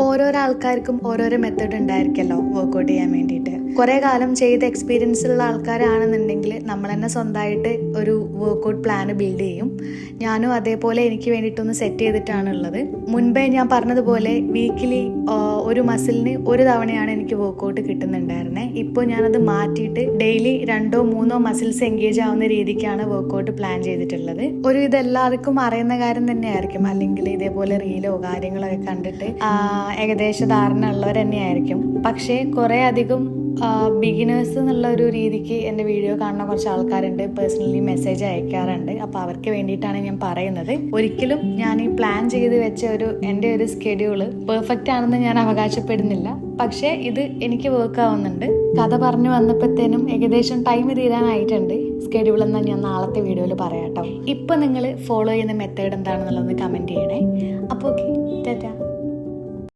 ഓരോരോ ആൾക്കാർക്കും ഓരോരോ മെത്തേഡ് ഉണ്ടായിരിക്കല്ലോ വർക്കൗട്ട് ചെയ്യാൻ വേണ്ടിയിട്ട്. കുറേ കാലം ചെയ്ത് എക്സ്പീരിയൻസ് ഉള്ള ആൾക്കാരാണെന്നുണ്ടെങ്കിൽ നമ്മൾ തന്നെ സ്വന്തമായിട്ട് ഒരു വർക്കൗട്ട് പ്ലാന് ബിൽഡ് ചെയ്യും. ഞാനും അതേപോലെ എനിക്ക് വേണ്ടിയിട്ടൊന്ന് സെറ്റ് ചെയ്തിട്ടാണുള്ളത്. മുൻപേ ഞാൻ പറഞ്ഞതുപോലെ വീക്കിലി ഒരു മസിലിന് ഒരു തവണയാണ് എനിക്ക് വർക്കൗട്ട് കിട്ടുന്നുണ്ടായിരുന്നത്. ഇപ്പോൾ ഞാനത് മാറ്റിയിട്ട് ഡെയിലി 2-3 മസിൽസ് എൻഗേജ് ആവുന്ന രീതിക്കാണ് വർക്കൗട്ട് പ്ലാൻ ചെയ്തിട്ടുള്ളത്. ഇതെല്ലാവർക്കും അറിയുന്ന കാര്യം തന്നെയായിരിക്കും, അല്ലെങ്കിൽ ഇതേപോലെ റീലോ കാര്യങ്ങളൊക്കെ കണ്ടിട്ട് ഏകദേശ ധാരണ ഉള്ളവർ തന്നെയായിരിക്കും. പക്ഷേ കുറേ അധികം ബിഗിനേഴ്സ് എന്നുള്ള ഒരു രീതിക്ക് എൻ്റെ വീഡിയോ കാണുന്ന കുറച്ച് ആൾക്കാരുണ്ട്, പേഴ്സണലി മെസ്സേജ് അയക്കാറുണ്ട്. അപ്പോൾ അവർക്ക് വേണ്ടിയിട്ടാണ് ഞാൻ പറയുന്നത്. ഒരിക്കലും ഞാൻ ഈ പ്ലാൻ ചെയ്ത് വെച്ച എൻ്റെ ഒരു സ്കെഡ്യൂള് പെർഫെക്റ്റ് ആണെന്ന് ഞാൻ അവകാശപ്പെടുന്നില്ല. പക്ഷേ ഇത് എനിക്ക് വർക്ക് ആവുന്നുണ്ട്. കഥ പറഞ്ഞു വന്നപ്പോഴത്തേനും ഏകദേശം ടൈം തീരാനായിട്ടുണ്ട്. സ്കെഡ്യൂൾ എന്നാൽ ഞാൻ നാളത്തെ വീഡിയോയിൽ പറയാം കേട്ടോ. ഇപ്പം നിങ്ങൾ ഫോളോ ചെയ്യുന്ന മെത്തേഡ് എന്താണെന്നുള്ളത് കമൻറ്റ് ചെയ്യണേ. അപ്പോൾ ഓക്കെ, ടാറ്റാ.